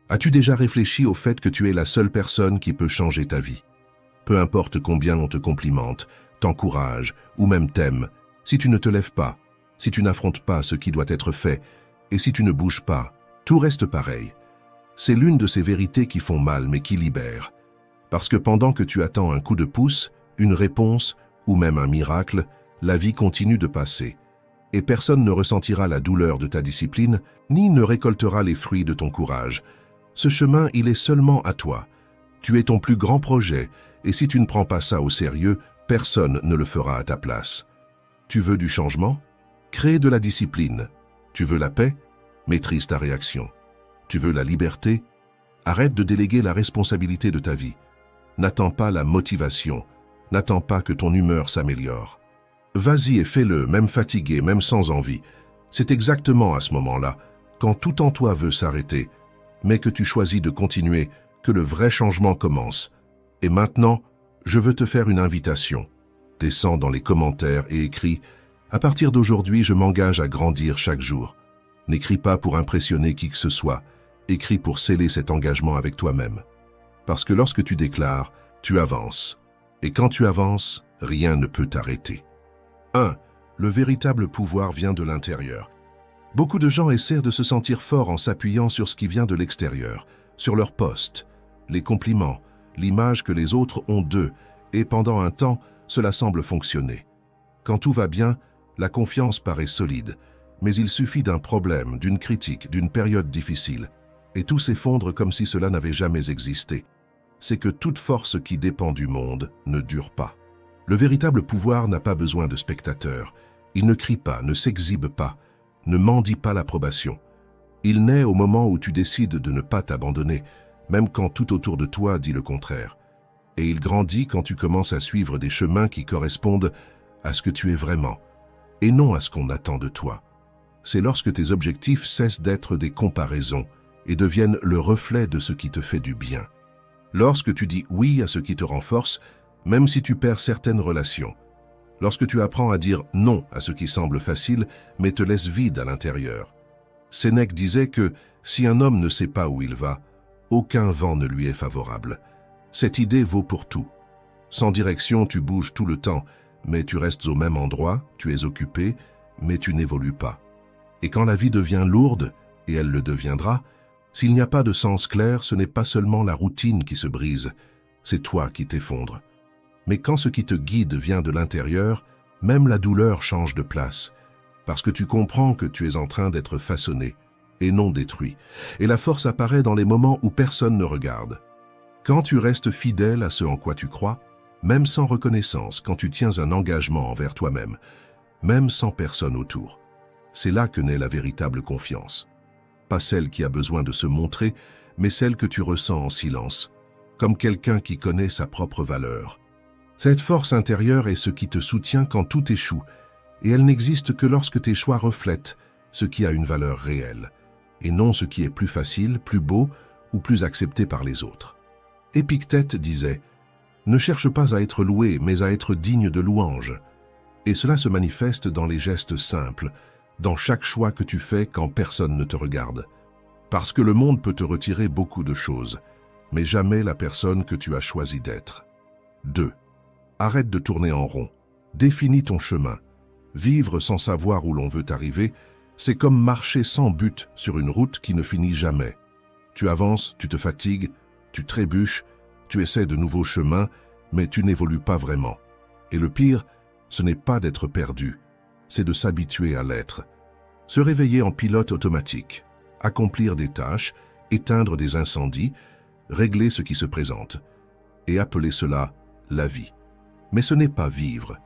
As-tu déjà réfléchi au fait que tu es la seule personne qui peut changer ta vie? Peu importe combien on te complimente, t'encourage ou même t'aime, si tu ne te lèves pas, si tu n'affrontes pas ce qui doit être fait, et si tu ne bouges pas, tout reste pareil. C'est l'une de ces vérités qui font mal mais qui libèrent. Parce que pendant que tu attends un coup de pouce, une réponse ou même un miracle, la vie continue de passer. Et personne ne ressentira la douleur de ta discipline, ni ne récoltera les fruits de ton courage. Ce chemin, il est seulement à toi. Tu es ton plus grand projet, et si tu ne prends pas ça au sérieux, personne ne le fera à ta place. Tu veux du changement? Crée de la discipline. Tu veux la paix? Maîtrise ta réaction. Tu veux la liberté? Arrête de déléguer la responsabilité de ta vie. N'attends pas la motivation. N'attends pas que ton humeur s'améliore. Vas-y et fais-le, même fatigué, même sans envie. C'est exactement à ce moment-là, quand tout en toi veut s'arrêter, mais que tu choisis de continuer, que le vrai changement commence. Et maintenant, je veux te faire une invitation. Descends dans les commentaires et écris « À partir d'aujourd'hui, je m'engage à grandir chaque jour ». N'écris pas pour impressionner qui que ce soit, écris pour sceller cet engagement avec toi-même. Parce que lorsque tu déclares, tu avances. Et quand tu avances, rien ne peut t'arrêter. 1. Le véritable pouvoir vient de l'intérieur. Beaucoup de gens essaient de se sentir forts en s'appuyant sur ce qui vient de l'extérieur, sur leur poste, les compliments, l'image que les autres ont d'eux, et pendant un temps, cela semble fonctionner. Quand tout va bien, la confiance paraît solide, mais il suffit d'un problème, d'une critique, d'une période difficile, et tout s'effondre comme si cela n'avait jamais existé. C'est que toute force qui dépend du monde ne dure pas. Le véritable pouvoir n'a pas besoin de spectateurs. Il ne crie pas, ne s'exhibe pas, ne mendie pas l'approbation. Il naît au moment où tu décides de ne pas t'abandonner, même quand tout autour de toi dit le contraire. Et il grandit quand tu commences à suivre des chemins qui correspondent à ce que tu es vraiment, et non à ce qu'on attend de toi. C'est lorsque tes objectifs cessent d'être des comparaisons et deviennent le reflet de ce qui te fait du bien. Lorsque tu dis oui à ce qui te renforce, même si tu perds certaines relations. Lorsque tu apprends à dire non à ce qui semble facile, mais te laisse vide à l'intérieur. Sénèque disait que si un homme ne sait pas où il va, aucun vent ne lui est favorable. Cette idée vaut pour tout. Sans direction, tu bouges tout le temps, mais tu restes au même endroit, tu es occupé, mais tu n'évolues pas. Et quand la vie devient lourde, et elle le deviendra, s'il n'y a pas de sens clair, ce n'est pas seulement la routine qui se brise, c'est toi qui t'effondres. Mais quand ce qui te guide vient de l'intérieur, même la douleur change de place, parce que tu comprends que tu es en train d'être façonné et non détruit. Et la force apparaît dans les moments où personne ne regarde. Quand tu restes fidèle à ce en quoi tu crois, même sans reconnaissance, quand tu tiens un engagement envers toi-même, même sans personne autour, c'est là que naît la véritable confiance. Pas celle qui a besoin de se montrer, mais celle que tu ressens en silence, comme quelqu'un qui connaît sa propre valeur. Cette force intérieure est ce qui te soutient quand tout échoue, et elle n'existe que lorsque tes choix reflètent ce qui a une valeur réelle, et non ce qui est plus facile, plus beau ou plus accepté par les autres. Épictète disait « Ne cherche pas à être loué, mais à être digne de louange ». Et cela se manifeste dans les gestes simples, dans chaque choix que tu fais quand personne ne te regarde. Parce que le monde peut te retirer beaucoup de choses, mais jamais la personne que tu as choisi d'être. 2. Arrête de tourner en rond. Définis ton chemin. Vivre sans savoir où l'on veut arriver, c'est comme marcher sans but sur une route qui ne finit jamais. Tu avances, tu te fatigues, tu trébuches, tu essaies de nouveaux chemins, mais tu n'évolues pas vraiment. Et le pire, ce n'est pas d'être perdu, c'est de s'habituer à l'être. Se réveiller en pilote automatique, accomplir des tâches, éteindre des incendies, régler ce qui se présente, et appeler cela la vie. Mais ce n'est pas vivre,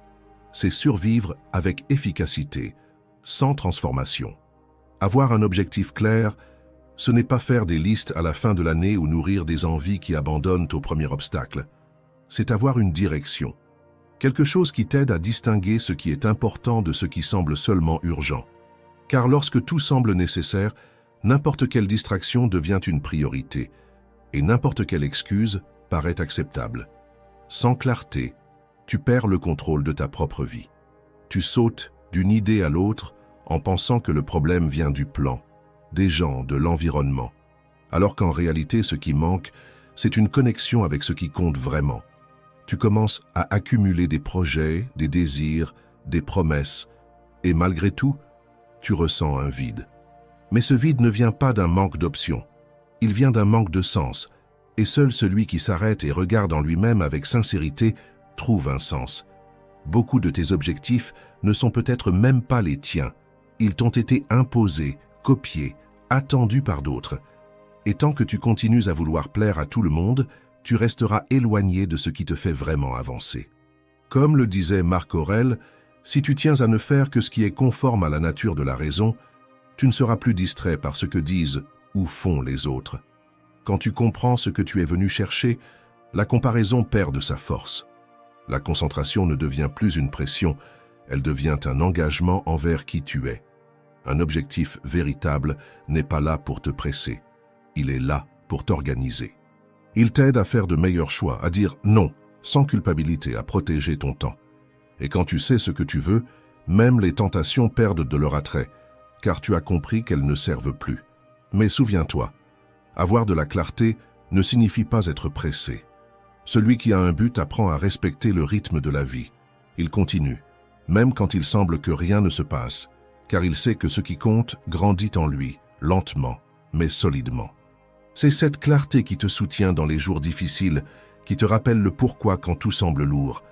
c'est survivre avec efficacité, sans transformation. Avoir un objectif clair, ce n'est pas faire des listes à la fin de l'année ou nourrir des envies qui abandonnent au premier obstacle. C'est avoir une direction, quelque chose qui t'aide à distinguer ce qui est important de ce qui semble seulement urgent. Car lorsque tout semble nécessaire, n'importe quelle distraction devient une priorité, et n'importe quelle excuse paraît acceptable. Sans clarté, tu perds le contrôle de ta propre vie. Tu sautes d'une idée à l'autre en pensant que le problème vient du plan, des gens, de l'environnement. alors qu'en réalité ce qui manque, c'est une connexion avec ce qui compte vraiment. Tu commences à accumuler des projets, des désirs, des promesses, et malgré tout, tu ressens un vide. Mais ce vide ne vient pas d'un manque d'options, il vient d'un manque de sens, et seul celui qui s'arrête et regarde en lui-même avec sincérité trouve un sens. Beaucoup de tes objectifs ne sont peut-être même pas les tiens, ils t'ont été imposés, copiés, attendus par d'autres. Et tant que tu continues à vouloir plaire à tout le monde, tu resteras éloigné de ce qui te fait vraiment avancer. Comme le disait Marc Aurèle, si tu tiens à ne faire que ce qui est conforme à la nature de la raison, tu ne seras plus distrait par ce que disent ou font les autres. Quand tu comprends ce que tu es venu chercher, la comparaison perd de sa force. La concentration ne devient plus une pression, elle devient un engagement envers qui tu es. Un objectif véritable n'est pas là pour te presser, il est là pour t'organiser. Il t'aide à faire de meilleurs choix, à dire non, sans culpabilité, à protéger ton temps. Et quand tu sais ce que tu veux, même les tentations perdent de leur attrait, car tu as compris qu'elles ne servent plus. Mais souviens-toi, avoir de la clarté ne signifie pas être pressé. Celui qui a un but apprend à respecter le rythme de la vie. Il continue, même quand il semble que rien ne se passe, car il sait que ce qui compte grandit en lui, lentement, mais solidement. C'est cette clarté qui te soutient dans les jours difficiles, qui te rappelle le pourquoi quand tout semble lourd,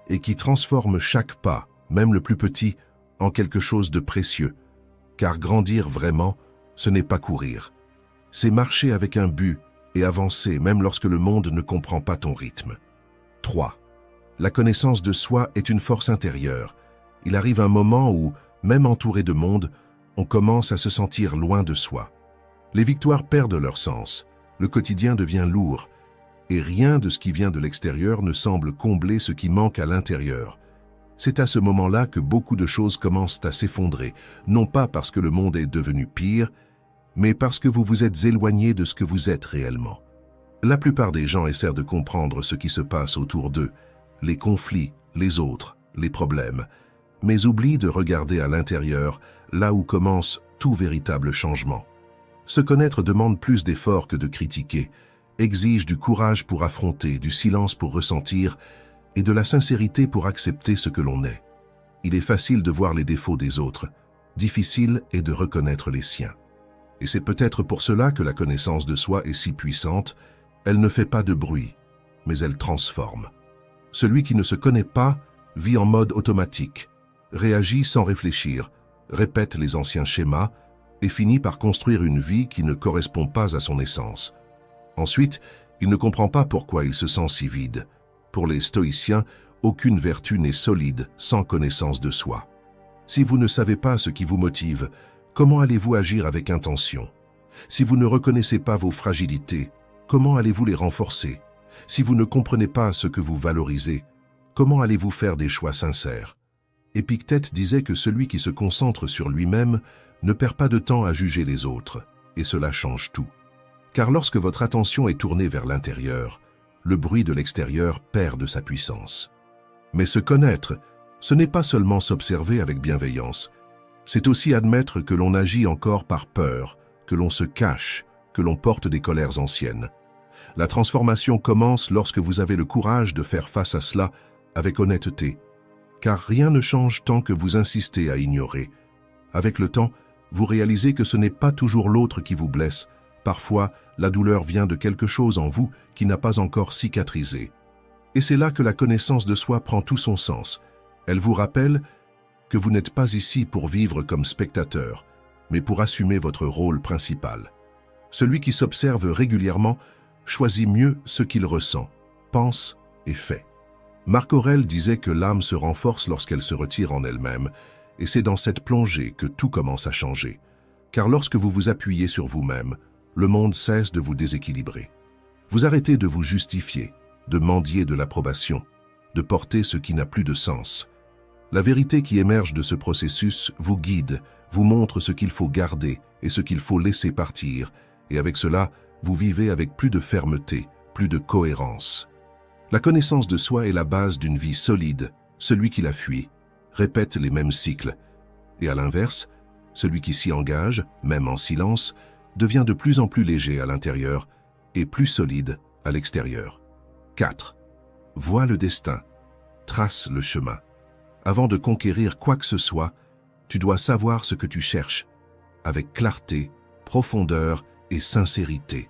et qui transforme chaque pas, même le plus petit, en quelque chose de précieux. Car grandir vraiment, ce n'est pas courir. C'est marcher avec un but et avancer même lorsque le monde ne comprend pas ton rythme. 3. La connaissance de soi est une force intérieure. Il arrive un moment où, même entouré de monde, on commence à se sentir loin de soi. Les victoires perdent leur sens, le quotidien devient lourd, et rien de ce qui vient de l'extérieur ne semble combler ce qui manque à l'intérieur. C'est à ce moment-là que beaucoup de choses commencent à s'effondrer, non pas parce que le monde est devenu pire, mais parce que vous vous êtes éloigné de ce que vous êtes réellement. La plupart des gens essaient de comprendre ce qui se passe autour d'eux, les conflits, les autres, les problèmes, mais oublient de regarder à l'intérieur, là où commence tout véritable changement. Se connaître demande plus d'efforts que de critiquer, exige du courage pour affronter, du silence pour ressentir et de la sincérité pour accepter ce que l'on est. Il est facile de voir les défauts des autres, difficile est de reconnaître les siens. Et c'est peut-être pour cela que la connaissance de soi est si puissante, elle ne fait pas de bruit, mais elle transforme. Celui qui ne se connaît pas vit en mode automatique, réagit sans réfléchir, répète les anciens schémas et finit par construire une vie qui ne correspond pas à son essence. Ensuite, il ne comprend pas pourquoi il se sent si vide. Pour les stoïciens, aucune vertu n'est solide sans connaissance de soi. Si vous ne savez pas ce qui vous motive, comment allez-vous agir avec intention? Si vous ne reconnaissez pas vos fragilités, comment allez-vous les renforcer? Si vous ne comprenez pas ce que vous valorisez, comment allez-vous faire des choix sincères? Épictète disait que celui qui se concentre sur lui-même ne perd pas de temps à juger les autres, et cela change tout. Car lorsque votre attention est tournée vers l'intérieur, le bruit de l'extérieur perd de sa puissance. Mais se connaître, ce n'est pas seulement s'observer avec bienveillance, c'est aussi admettre que l'on agit encore par peur, que l'on se cache, que l'on porte des colères anciennes. La transformation commence lorsque vous avez le courage de faire face à cela avec honnêteté, car rien ne change tant que vous insistez à ignorer. Avec le temps, vous réalisez que ce n'est pas toujours l'autre qui vous blesse. Parfois, la douleur vient de quelque chose en vous qui n'a pas encore cicatrisé. Et c'est là que la connaissance de soi prend tout son sens. Elle vous rappelle que vous n'êtes pas ici pour vivre comme spectateur, mais pour assumer votre rôle principal. Celui qui s'observe régulièrement choisit mieux ce qu'il ressent, pense et fait. Marc Aurèle disait que l'âme se renforce lorsqu'elle se retire en elle-même, et c'est dans cette plongée que tout commence à changer. Car lorsque vous vous appuyez sur vous-même, le monde cesse de vous déséquilibrer. Vous arrêtez de vous justifier, de mendier de l'approbation, de porter ce qui n'a plus de sens. La vérité qui émerge de ce processus vous guide, vous montre ce qu'il faut garder et ce qu'il faut laisser partir, et avec cela, vous vivez avec plus de fermeté, plus de cohérence. La connaissance de soi est la base d'une vie solide. Celui qui la fuit répète les mêmes cycles. Et à l'inverse, celui qui s'y engage, même en silence, devient de plus en plus léger à l'intérieur et plus solide à l'extérieur. 4. Vois le destin. Trace le chemin. Avant de conquérir quoi que ce soit, tu dois savoir ce que tu cherches, avec clarté, profondeur et sincérité.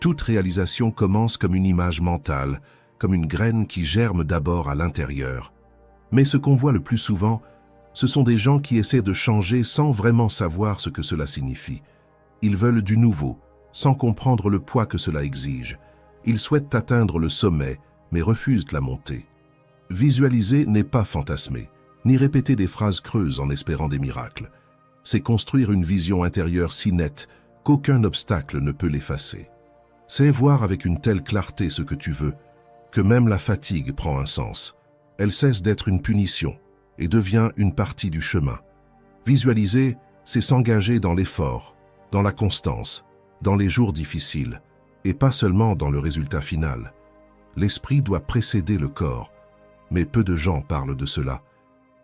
Toute réalisation commence comme une image mentale, comme une graine qui germe d'abord à l'intérieur. Mais ce qu'on voit le plus souvent, ce sont des gens qui essaient de changer sans vraiment savoir ce que cela signifie. Ils veulent du nouveau, sans comprendre le poids que cela exige. Ils souhaitent atteindre le sommet, mais refusent la montée. Visualiser n'est pas fantasmer, ni répéter des phrases creuses en espérant des miracles. C'est construire une vision intérieure si nette qu'aucun obstacle ne peut l'effacer. C'est voir avec une telle clarté ce que tu veux, que même la fatigue prend un sens. Elle cesse d'être une punition et devient une partie du chemin. Visualiser, c'est s'engager dans l'effort, dans la constance, dans les jours difficiles, et pas seulement dans le résultat final. L'esprit doit précéder le corps, mais peu de gens parlent de cela.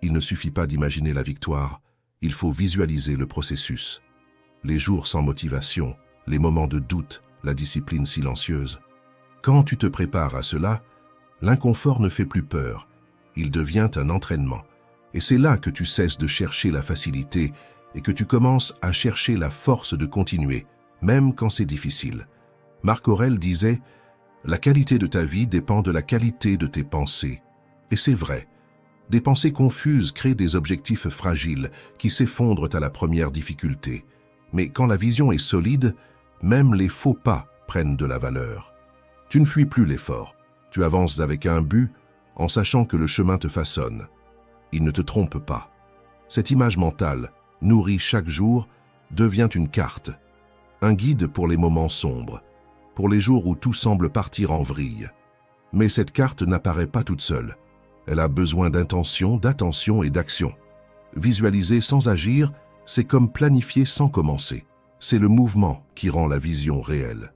Il ne suffit pas d'imaginer la victoire, il faut visualiser le processus. Les jours sans motivation, les moments de doute, la discipline silencieuse. Quand tu te prépares à cela, l'inconfort ne fait plus peur, il devient un entraînement. Et c'est là que tu cesses de chercher la facilité et que tu commences à chercher la force de continuer, même quand c'est difficile. Marc Aurèle disait « La qualité de ta vie dépend de la qualité de tes pensées ». Et c'est vrai. Des pensées confuses créent des objectifs fragiles qui s'effondrent à la première difficulté. Mais quand la vision est solide, même les faux pas prennent de la valeur. Tu ne fuis plus l'effort. Tu avances avec un but en sachant que le chemin te façonne. Il ne te trompe pas. Cette image mentale, nourrie chaque jour, devient une carte, un guide pour les moments sombres, pour les jours où tout semble partir en vrille. Mais cette carte n'apparaît pas toute seule. Elle a besoin d'intention, d'attention et d'action. Visualiser sans agir, c'est comme planifier sans commencer. C'est le mouvement qui rend la vision réelle.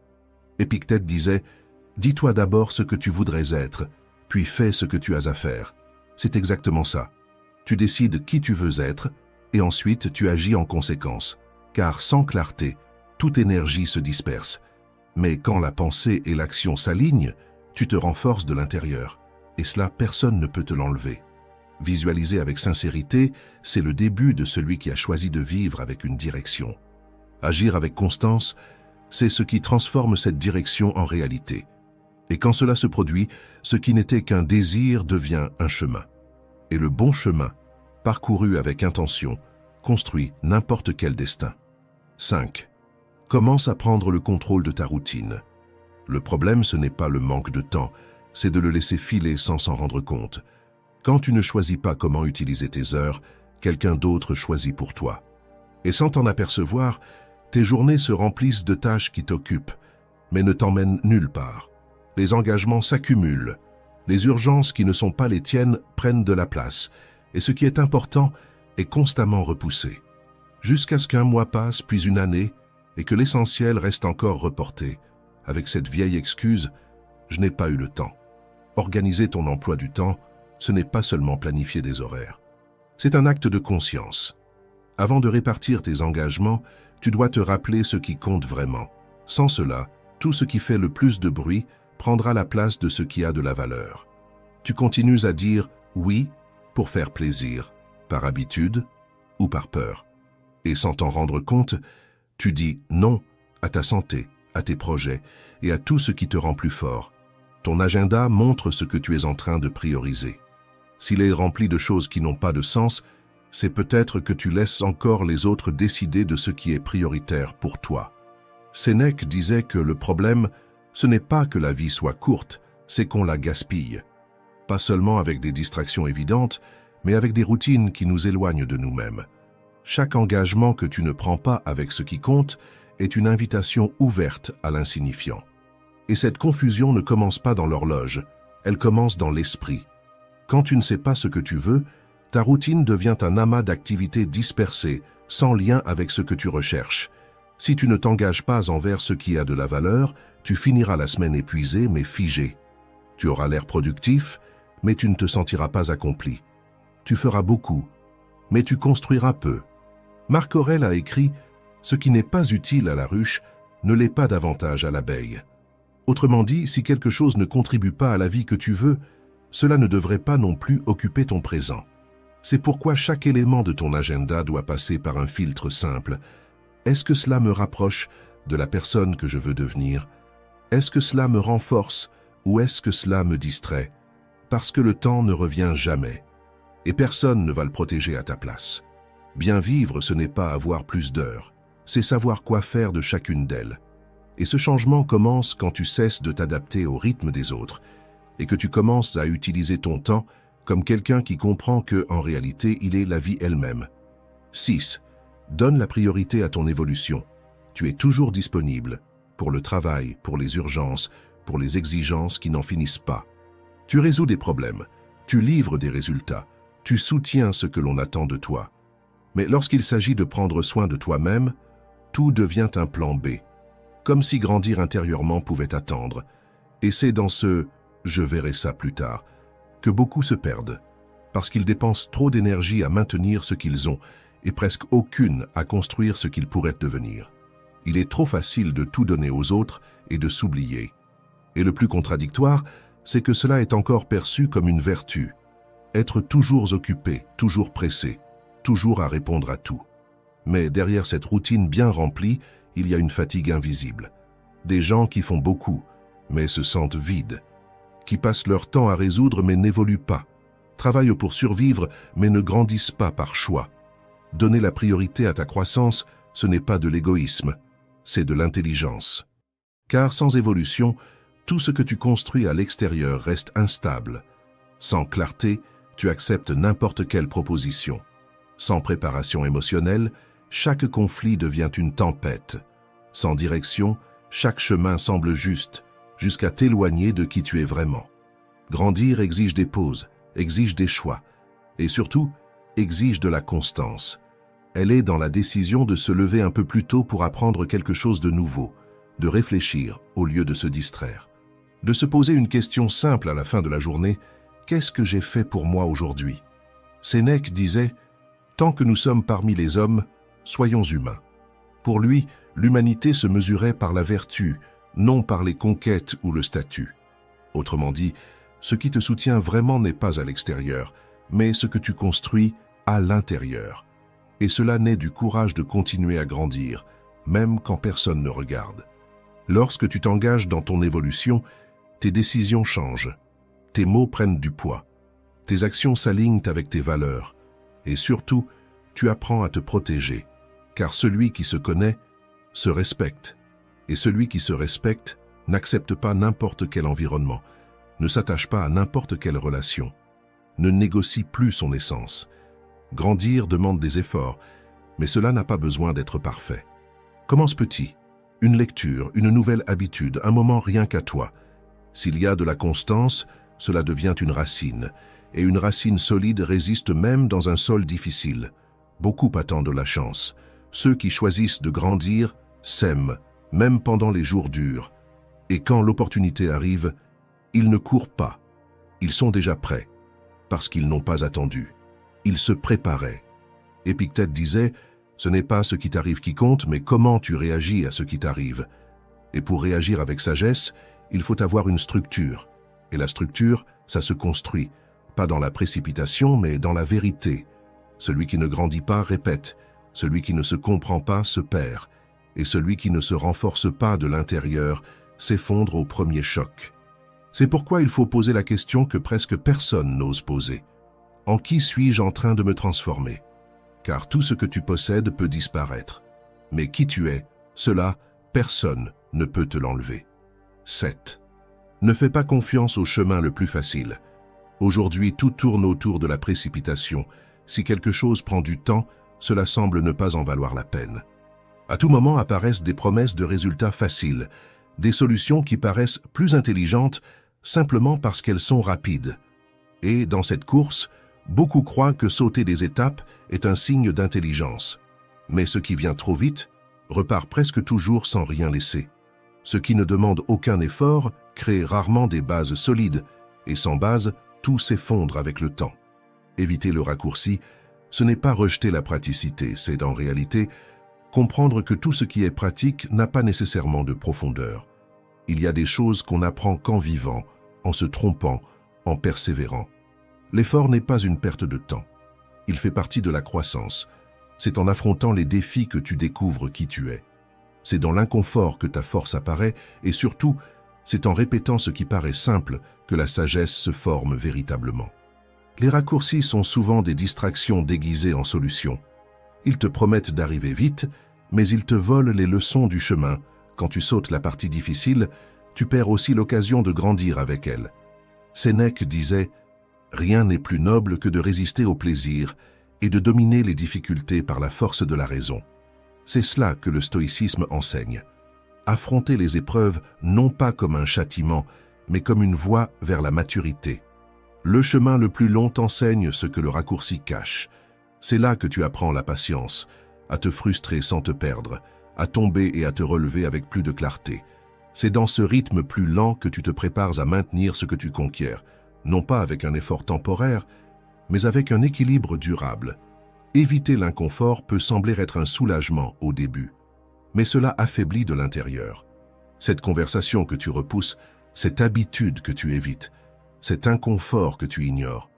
Épictète disait « Dis-toi d'abord ce que tu voudrais être, puis fais ce que tu as à faire ». C'est exactement ça. Tu décides qui tu veux être, et ensuite tu agis en conséquence. Car sans clarté, toute énergie se disperse. Mais quand la pensée et l'action s'alignent, tu te renforces de l'intérieur. Et cela, personne ne peut te l'enlever. Visualiser avec sincérité, c'est le début de celui qui a choisi de vivre avec une direction. Agir avec constance, c'est ce qui transforme cette direction en réalité. Et quand cela se produit, ce qui n'était qu'un désir devient un chemin. Et le bon chemin, parcouru avec intention, construit n'importe quel destin. 5. Commence à prendre le contrôle de ta routine. Le problème, ce n'est pas le manque de temps, c'est de le laisser filer sans s'en rendre compte. Quand tu ne choisis pas comment utiliser tes heures, quelqu'un d'autre choisit pour toi. Et sans t'en apercevoir, tes journées se remplissent de tâches qui t'occupent, mais ne t'emmènent nulle part. Les engagements s'accumulent, les urgences qui ne sont pas les tiennes prennent de la place, et ce qui est important est constamment repoussé. Jusqu'à ce qu'un mois passe, puis une année, et que l'essentiel reste encore reporté, avec cette vieille excuse « je n'ai pas eu le temps ». Organiser ton emploi du temps, ce n'est pas seulement planifier des horaires. C'est un acte de conscience. Avant de répartir tes engagements, tu dois te rappeler ce qui compte vraiment. Sans cela, tout ce qui fait le plus de bruit prendra la place de ce qui a de la valeur. Tu continues à dire « oui » pour faire plaisir, par habitude ou par peur. Et sans t'en rendre compte, tu dis « non » à ta santé, à tes projets et à tout ce qui te rend plus fort. Ton agenda montre ce que tu es en train de prioriser. S'il est rempli de choses qui n'ont pas de sens, c'est peut-être que tu laisses encore les autres décider de ce qui est prioritaire pour toi. Sénèque disait que le problème, ce n'est pas que la vie soit courte, c'est qu'on la gaspille. Pas seulement avec des distractions évidentes, mais avec des routines qui nous éloignent de nous-mêmes. Chaque engagement que tu ne prends pas avec ce qui compte est une invitation ouverte à l'insignifiant. Et cette confusion ne commence pas dans l'horloge, elle commence dans l'esprit. Quand tu ne sais pas ce que tu veux, ta routine devient un amas d'activités dispersées, sans lien avec ce que tu recherches. Si tu ne t'engages pas envers ce qui a de la valeur, tu finiras la semaine épuisé mais figé. Tu auras l'air productif, mais tu ne te sentiras pas accompli. Tu feras beaucoup, mais tu construiras peu. Marc Aurèle a écrit « Ce qui n'est pas utile à la ruche ne l'est pas davantage à l'abeille. Autrement dit, si quelque chose ne contribue pas à la vie que tu veux, cela ne devrait pas non plus occuper ton présent. C'est pourquoi chaque élément de ton agenda doit passer par un filtre simple. Est-ce que cela me rapproche de la personne que je veux devenir? Est-ce que cela me renforce ou est-ce que cela me distrait? Parce que le temps ne revient jamais, et personne ne va le protéger à ta place. Bien vivre, ce n'est pas avoir plus d'heures, c'est savoir quoi faire de chacune d'elles. Et ce changement commence quand tu cesses de t'adapter au rythme des autres et que tu commences à utiliser ton temps comme quelqu'un qui comprend que, en réalité, il est la vie elle-même. 6. Donne la priorité à ton évolution. Tu es toujours disponible pour le travail, pour les urgences, pour les exigences qui n'en finissent pas. Tu résous des problèmes, tu livres des résultats, tu soutiens ce que l'on attend de toi. Mais lorsqu'il s'agit de prendre soin de toi-même, tout devient un plan B. Comme si grandir intérieurement pouvait attendre. Et c'est dans ce « je verrai ça plus tard » que beaucoup se perdent, parce qu'ils dépensent trop d'énergie à maintenir ce qu'ils ont et presque aucune à construire ce qu'ils pourraient devenir. Il est trop facile de tout donner aux autres et de s'oublier. Et le plus contradictoire, c'est que cela est encore perçu comme une vertu. Être toujours occupé, toujours pressé, toujours à répondre à tout. Mais derrière cette routine bien remplie, il y a une fatigue invisible. Des gens qui font beaucoup, mais se sentent vides. Qui passent leur temps à résoudre mais n'évoluent pas. Travaillent pour survivre mais ne grandissent pas par choix. Donner la priorité à ta croissance, ce n'est pas de l'égoïsme, c'est de l'intelligence. Car sans évolution, tout ce que tu construis à l'extérieur reste instable. Sans clarté, tu acceptes n'importe quelle proposition. Sans préparation émotionnelle, chaque conflit devient une tempête. Sans direction, chaque chemin semble juste, jusqu'à t'éloigner de qui tu es vraiment. Grandir exige des pauses, exige des choix, et surtout, exige de la constance. Elle est dans la décision de se lever un peu plus tôt pour apprendre quelque chose de nouveau, de réfléchir au lieu de se distraire. De se poser une question simple à la fin de la journée, qu'est-ce que j'ai fait pour moi aujourd'hui? Sénèque disait, tant que nous sommes parmi les hommes, soyons humains. Pour lui, l'humanité se mesurait par la vertu, non par les conquêtes ou le statut. Autrement dit, ce qui te soutient vraiment n'est pas à l'extérieur, mais ce que tu construis à l'intérieur. Et cela naît du courage de continuer à grandir, même quand personne ne regarde. Lorsque tu t'engages dans ton évolution, tes décisions changent, tes mots prennent du poids, tes actions s'alignent avec tes valeurs, et surtout, tu apprends à te protéger, car celui qui se connaît se respecte, et celui qui se respecte n'accepte pas n'importe quel environnement, ne s'attache pas à n'importe quelle relation, ne négocie plus son essence. Grandir demande des efforts, mais cela n'a pas besoin d'être parfait. Commence petit, une lecture, une nouvelle habitude, un moment rien qu'à toi. S'il y a de la constance, cela devient une racine, et une racine solide résiste même dans un sol difficile. Beaucoup attendent la chance. Ceux qui choisissent de grandir s'aiment, même pendant les jours durs. Et quand l'opportunité arrive, ils ne courent pas. Ils sont déjà prêts, parce qu'ils n'ont pas attendu. Ils se préparaient. Épictète disait, ce n'est pas ce qui t'arrive qui compte, mais comment tu réagis à ce qui t'arrive. Et pour réagir avec sagesse, il faut avoir une structure. Et la structure, ça se construit, pas dans la précipitation, mais dans la vérité. Celui qui ne grandit pas répète, celui qui ne se comprend pas se perd, et celui qui ne se renforce pas de l'intérieur s'effondre au premier choc. C'est pourquoi il faut poser la question que presque personne n'ose poser. En qui suis-je en train de me transformer? Car tout ce que tu possèdes peut disparaître. Mais qui tu es, cela, personne ne peut te l'enlever. 7. Ne fais pas confiance au chemin le plus facile. Aujourd'hui, tout tourne autour de la précipitation. Si quelque chose prend du temps, cela semble ne pas en valoir la peine. À tout moment apparaissent des promesses de résultats faciles, des solutions qui paraissent plus intelligentes simplement parce qu'elles sont rapides. Et dans cette course, beaucoup croient que sauter des étapes est un signe d'intelligence. Mais ce qui vient trop vite repart presque toujours sans rien laisser. Ce qui ne demande aucun effort crée rarement des bases solides, et sans base, tout s'effondre avec le temps. Éviter le raccourci, ce n'est pas rejeter la praticité, c'est en réalité comprendre que tout ce qui est pratique n'a pas nécessairement de profondeur. Il y a des choses qu'on apprend qu'en vivant, en se trompant, en persévérant. L'effort n'est pas une perte de temps. Il fait partie de la croissance. C'est en affrontant les défis que tu découvres qui tu es. C'est dans l'inconfort que ta force apparaît et surtout, c'est en répétant ce qui paraît simple que la sagesse se forme véritablement. Les raccourcis sont souvent des distractions déguisées en solutions. Ils te promettent d'arriver vite, mais ils te volent les leçons du chemin. Quand tu sautes la partie difficile, tu perds aussi l'occasion de grandir avec elle. Sénèque disait « Rien n'est plus noble que de résister au plaisir et de dominer les difficultés par la force de la raison. » C'est cela que le stoïcisme enseigne. Affronter les épreuves non pas comme un châtiment, mais comme une voie vers la maturité. Le chemin le plus long t'enseigne ce que le raccourci cache. C'est là que tu apprends la patience, à te frustrer sans te perdre, à tomber et à te relever avec plus de clarté. C'est dans ce rythme plus lent que tu te prépares à maintenir ce que tu conquiers, non pas avec un effort temporaire, mais avec un équilibre durable. Éviter l'inconfort peut sembler être un soulagement au début, mais cela affaiblit de l'intérieur. Cette conversation que tu repousses, cette habitude que tu évites, cet inconfort que tu ignores,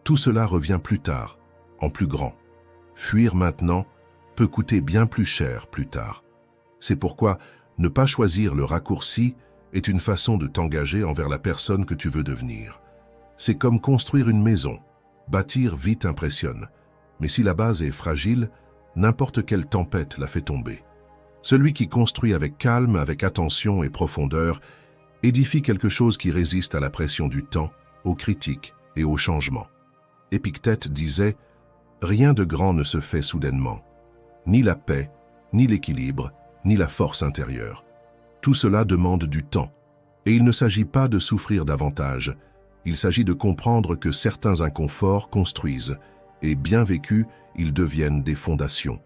tout cela revient plus tard, en plus grand. Fuir maintenant peut coûter bien plus cher plus tard. C'est pourquoi ne pas choisir le raccourci est une façon de t'engager envers la personne que tu veux devenir. C'est comme construire une maison. Bâtir vite impressionne. Mais si la base est fragile, n'importe quelle tempête la fait tomber. Celui qui construit avec calme, avec attention et profondeur, édifie quelque chose qui résiste à la pression du temps, aux critiques et aux changements. Épictète disait « Rien de grand ne se fait soudainement. Ni la paix, ni l'équilibre, ni la force intérieure. Tout cela demande du temps. Et il ne s'agit pas de souffrir davantage. Il s'agit de comprendre que certains inconforts construisent, et bien vécus, ils deviennent des fondations.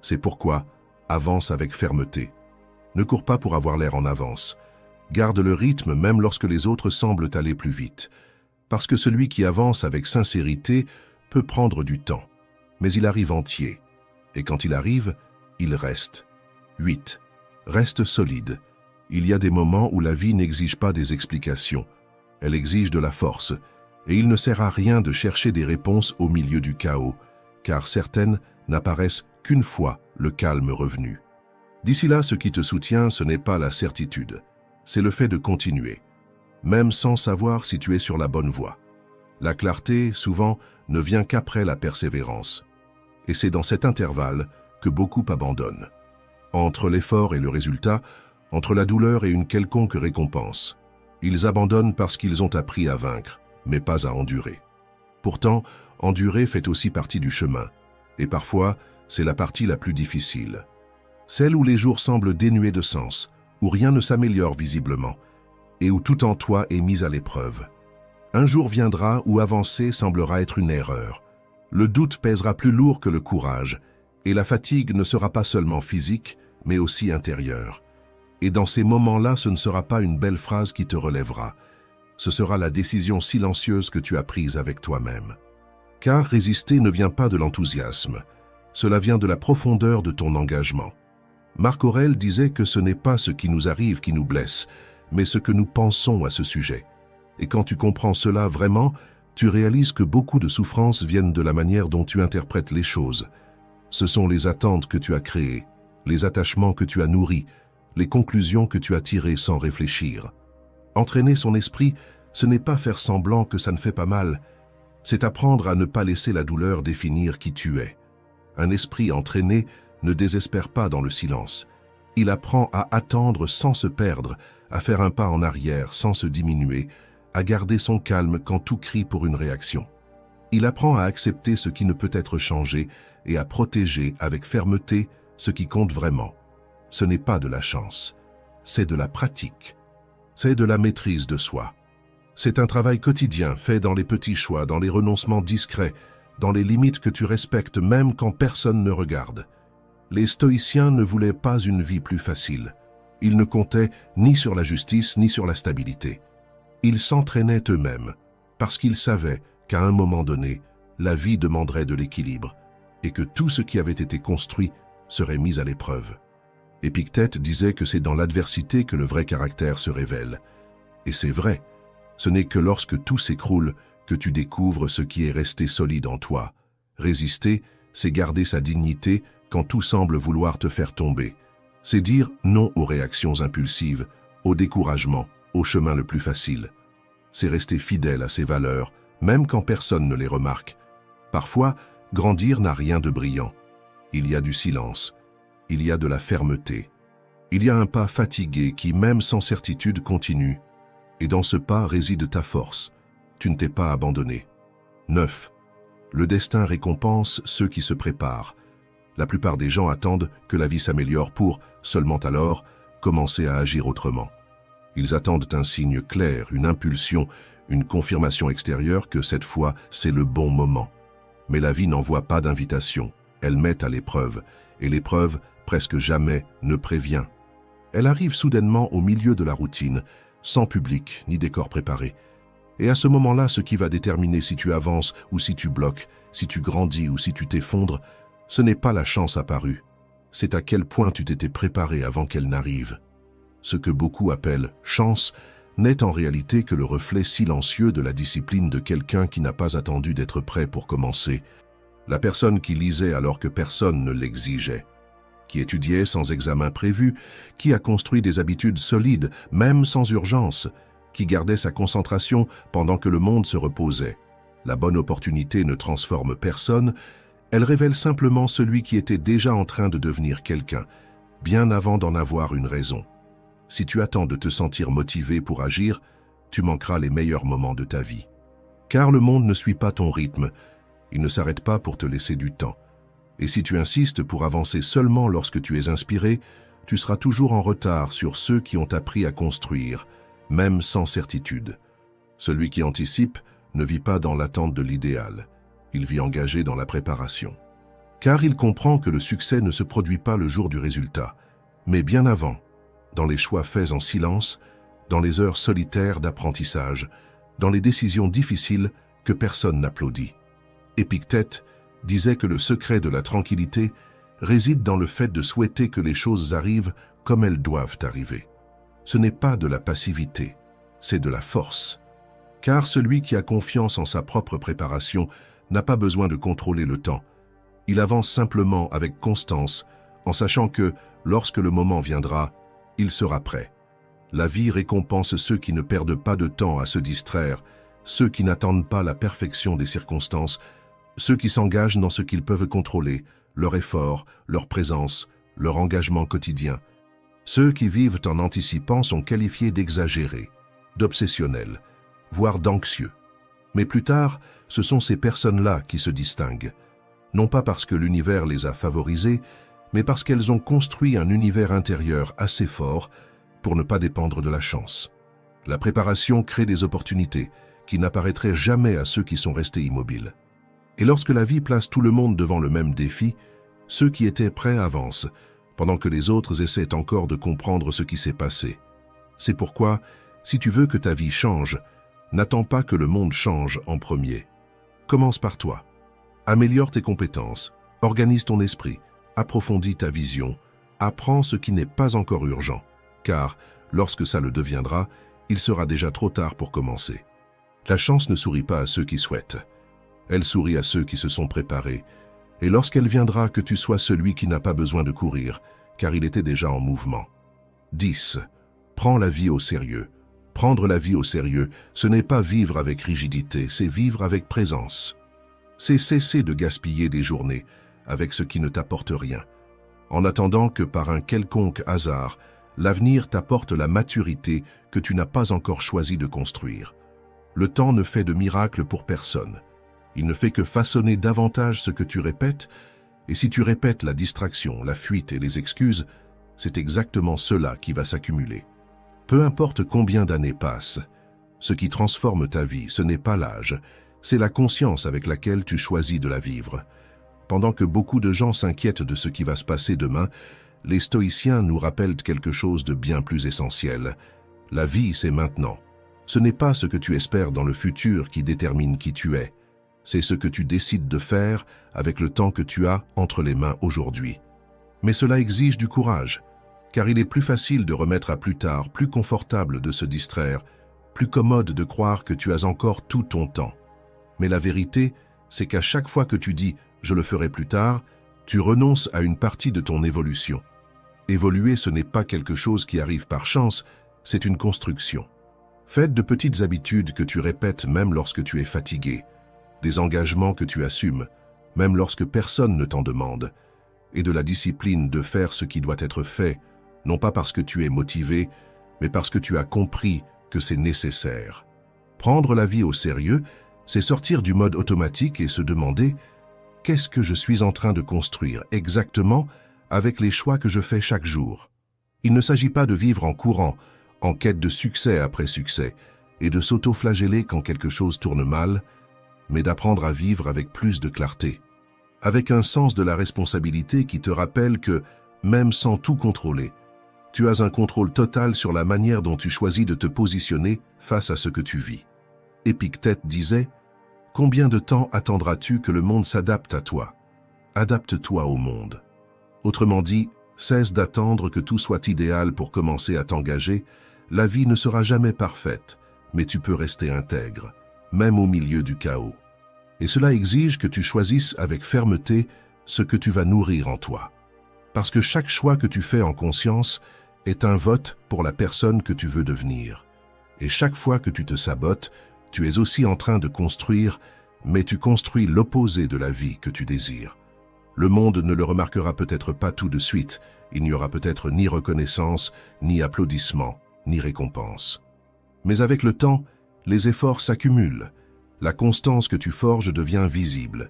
C'est pourquoi, avance avec fermeté. Ne cours pas pour avoir l'air en avance. Garde le rythme même lorsque les autres semblent aller plus vite. Parce que celui qui avance avec sincérité peut prendre du temps. Mais il arrive entier. Et quand il arrive, il reste. 8. Reste solide. Il y a des moments où la vie n'exige pas des explications. Elle exige de la force. Et il ne sert à rien de chercher des réponses au milieu du chaos, car certaines n'apparaissent qu'une fois le calme revenu. D'ici là, ce qui te soutient, ce n'est pas la certitude, c'est le fait de continuer, même sans savoir si tu es sur la bonne voie. La clarté, souvent, ne vient qu'après la persévérance. Et c'est dans cet intervalle que beaucoup abandonnent. Entre l'effort et le résultat, entre la douleur et une quelconque récompense, ils abandonnent parce qu'ils ont appris à vaincre, mais pas à endurer. Pourtant, endurer fait aussi partie du chemin, et parfois, c'est la partie la plus difficile. Celle où les jours semblent dénués de sens, où rien ne s'améliore visiblement, et où tout en toi est mis à l'épreuve. Un jour viendra où avancer semblera être une erreur. Le doute pèsera plus lourd que le courage, et la fatigue ne sera pas seulement physique, mais aussi intérieure. Et dans ces moments-là, ce ne sera pas une belle phrase qui te relèvera. Ce sera la décision silencieuse que tu as prise avec toi-même. Car résister ne vient pas de l'enthousiasme. Cela vient de la profondeur de ton engagement. Marc Aurèle disait que ce n'est pas ce qui nous arrive qui nous blesse, mais ce que nous pensons à ce sujet. Et quand tu comprends cela vraiment, tu réalises que beaucoup de souffrances viennent de la manière dont tu interprètes les choses. Ce sont les attentes que tu as créées, les attachements que tu as nourris, les conclusions que tu as tirées sans réfléchir. Entraîner son esprit, ce n'est pas faire semblant que ça ne fait pas mal, c'est apprendre à ne pas laisser la douleur définir qui tu es. Un esprit entraîné ne désespère pas dans le silence. Il apprend à attendre sans se perdre, à faire un pas en arrière sans se diminuer, à garder son calme quand tout crie pour une réaction. Il apprend à accepter ce qui ne peut être changé et à protéger avec fermeté ce qui compte vraiment. Ce n'est pas de la chance, c'est de la pratique. C'est de la maîtrise de soi. C'est un travail quotidien fait dans les petits choix, dans les renoncements discrets, dans les limites que tu respectes même quand personne ne regarde. Les stoïciens ne voulaient pas une vie plus facile. Ils ne comptaient ni sur la justice ni sur la stabilité. Ils s'entraînaient eux-mêmes, parce qu'ils savaient qu'à un moment donné, la vie demanderait de l'équilibre, et que tout ce qui avait été construit serait mise à l'épreuve. Épictète disait que c'est dans l'adversité que le vrai caractère se révèle. Et c'est vrai, ce n'est que lorsque tout s'écroule que tu découvres ce qui est resté solide en toi. Résister, c'est garder sa dignité quand tout semble vouloir te faire tomber. C'est dire non aux réactions impulsives, au découragement, au chemin le plus facile. C'est rester fidèle à ses valeurs, même quand personne ne les remarque. Parfois, grandir n'a rien de brillant. Il y a du silence, il y a de la fermeté. Il y a un pas fatigué qui, même sans certitude, continue. Et dans ce pas réside ta force. Tu ne t'es pas abandonné. 9. Le destin récompense ceux qui se préparent. La plupart des gens attendent que la vie s'améliore pour, seulement alors, commencer à agir autrement. Ils attendent un signe clair, une impulsion, une confirmation extérieure que cette fois, c'est le bon moment. Mais la vie n'envoie pas d'invitation. Elle met à l'épreuve, et l'épreuve, presque jamais, ne prévient. Elle arrive soudainement au milieu de la routine, sans public ni décor préparé. Et à ce moment-là, ce qui va déterminer si tu avances ou si tu bloques, si tu grandis ou si tu t'effondres, ce n'est pas la chance apparue. C'est à quel point tu t'étais préparé avant qu'elle n'arrive. Ce que beaucoup appellent chance n'est en réalité que le reflet silencieux de la discipline de quelqu'un qui n'a pas attendu d'être prêt pour commencer. La personne qui lisait alors que personne ne l'exigeait, qui étudiait sans examen prévu, qui a construit des habitudes solides, même sans urgence, qui gardait sa concentration pendant que le monde se reposait. La bonne opportunité ne transforme personne, elle révèle simplement celui qui était déjà en train de devenir quelqu'un, bien avant d'en avoir une raison. Si tu attends de te sentir motivé pour agir, tu manqueras les meilleurs moments de ta vie. Car le monde ne suit pas ton rythme, il ne s'arrête pas pour te laisser du temps. Et si tu insistes pour avancer seulement lorsque tu es inspiré, tu seras toujours en retard sur ceux qui ont appris à construire, même sans certitude. Celui qui anticipe ne vit pas dans l'attente de l'idéal, il vit engagé dans la préparation. Car il comprend que le succès ne se produit pas le jour du résultat, mais bien avant, dans les choix faits en silence, dans les heures solitaires d'apprentissage, dans les décisions difficiles que personne n'applaudit. Épictète disait que le secret de la tranquillité réside dans le fait de souhaiter que les choses arrivent comme elles doivent arriver. Ce n'est pas de la passivité, c'est de la force. Car celui qui a confiance en sa propre préparation n'a pas besoin de contrôler le temps. Il avance simplement avec constance, en sachant que, lorsque le moment viendra, il sera prêt. La vie récompense ceux qui ne perdent pas de temps à se distraire, ceux qui n'attendent pas la perfection des circonstances, ceux qui s'engagent dans ce qu'ils peuvent contrôler, leur effort, leur présence, leur engagement quotidien. Ceux qui vivent en anticipant sont qualifiés d'exagérés, d'obsessionnels, voire d'anxieux. Mais plus tard, ce sont ces personnes-là qui se distinguent, non pas parce que l'univers les a favorisées, mais parce qu'elles ont construit un univers intérieur assez fort pour ne pas dépendre de la chance. La préparation crée des opportunités qui n'apparaîtraient jamais à ceux qui sont restés immobiles. Et lorsque la vie place tout le monde devant le même défi, ceux qui étaient prêts avancent, pendant que les autres essaient encore de comprendre ce qui s'est passé. C'est pourquoi, si tu veux que ta vie change, n'attends pas que le monde change en premier. Commence par toi. Améliore tes compétences, organise ton esprit, approfondis ta vision, apprends ce qui n'est pas encore urgent, car, lorsque ça le deviendra, il sera déjà trop tard pour commencer. La chance ne sourit pas à ceux qui souhaitent. Elle sourit à ceux qui se sont préparés, et lorsqu'elle viendra que tu sois celui qui n'a pas besoin de courir, car il était déjà en mouvement. 10. Prends la vie au sérieux. Prendre la vie au sérieux, ce n'est pas vivre avec rigidité, c'est vivre avec présence. C'est cesser de gaspiller des journées avec ce qui ne t'apporte rien, en attendant que par un quelconque hasard, l'avenir t'apporte la maturité que tu n'as pas encore choisi de construire. Le temps ne fait de miracle pour personne. Il ne fait que façonner davantage ce que tu répètes, et si tu répètes la distraction, la fuite et les excuses, c'est exactement cela qui va s'accumuler. Peu importe combien d'années passent, ce qui transforme ta vie, ce n'est pas l'âge, c'est la conscience avec laquelle tu choisis de la vivre. Pendant que beaucoup de gens s'inquiètent de ce qui va se passer demain, les stoïciens nous rappellent quelque chose de bien plus essentiel. La vie, c'est maintenant. Ce n'est pas ce que tu espères dans le futur qui détermine qui tu es. C'est ce que tu décides de faire avec le temps que tu as entre les mains aujourd'hui. Mais cela exige du courage, car il est plus facile de remettre à plus tard, plus confortable de se distraire, plus commode de croire que tu as encore tout ton temps. Mais la vérité, c'est qu'à chaque fois que tu dis « je le ferai plus tard », tu renonces à une partie de ton évolution. Évoluer, ce n'est pas quelque chose qui arrive par chance, c'est une construction. Faite de petites habitudes que tu répètes même lorsque tu es fatigué, des engagements que tu assumes, même lorsque personne ne t'en demande, et de la discipline de faire ce qui doit être fait, non pas parce que tu es motivé, mais parce que tu as compris que c'est nécessaire. Prendre la vie au sérieux, c'est sortir du mode automatique et se demander « Qu'est-ce que je suis en train de construire exactement avec les choix que je fais chaque jour ?» Il ne s'agit pas de vivre en courant, en quête de succès après succès, et de s'auto-flageller quand quelque chose tourne mal, mais d'apprendre à vivre avec plus de clarté, avec un sens de la responsabilité qui te rappelle que, même sans tout contrôler, tu as un contrôle total sur la manière dont tu choisis de te positionner face à ce que tu vis. Épictète disait « Combien de temps attendras-tu que le monde s'adapte à toi? Adapte-toi au monde. » Autrement dit, cesse d'attendre que tout soit idéal pour commencer à t'engager. La vie ne sera jamais parfaite, mais tu peux rester intègre, même au milieu du chaos. Et cela exige que tu choisisses avec fermeté ce que tu vas nourrir en toi. Parce que chaque choix que tu fais en conscience est un vote pour la personne que tu veux devenir. Et chaque fois que tu te sabotes, tu es aussi en train de construire, mais tu construis l'opposé de la vie que tu désires. Le monde ne le remarquera peut-être pas tout de suite, il n'y aura peut-être ni reconnaissance, ni applaudissements, ni récompense. Mais avec le temps, les efforts s'accumulent, la constance que tu forges devient visible,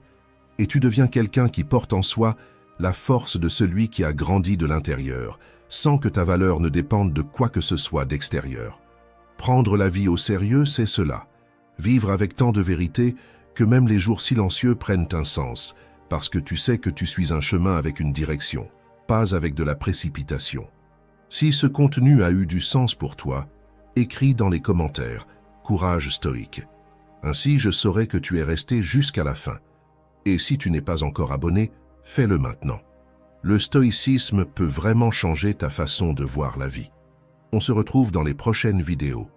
et tu deviens quelqu'un qui porte en soi la force de celui qui a grandi de l'intérieur, sans que ta valeur ne dépende de quoi que ce soit d'extérieur. Prendre la vie au sérieux, c'est cela. Vivre avec tant de vérité que même les jours silencieux prennent un sens, parce que tu sais que tu suis un chemin avec une direction, pas avec de la précipitation. Si ce contenu a eu du sens pour toi, écris dans les commentaires « Courage stoïque ». Ainsi, je saurai que tu es resté jusqu'à la fin. Et si tu n'es pas encore abonné, fais-le maintenant. Le stoïcisme peut vraiment changer ta façon de voir la vie. On se retrouve dans les prochaines vidéos.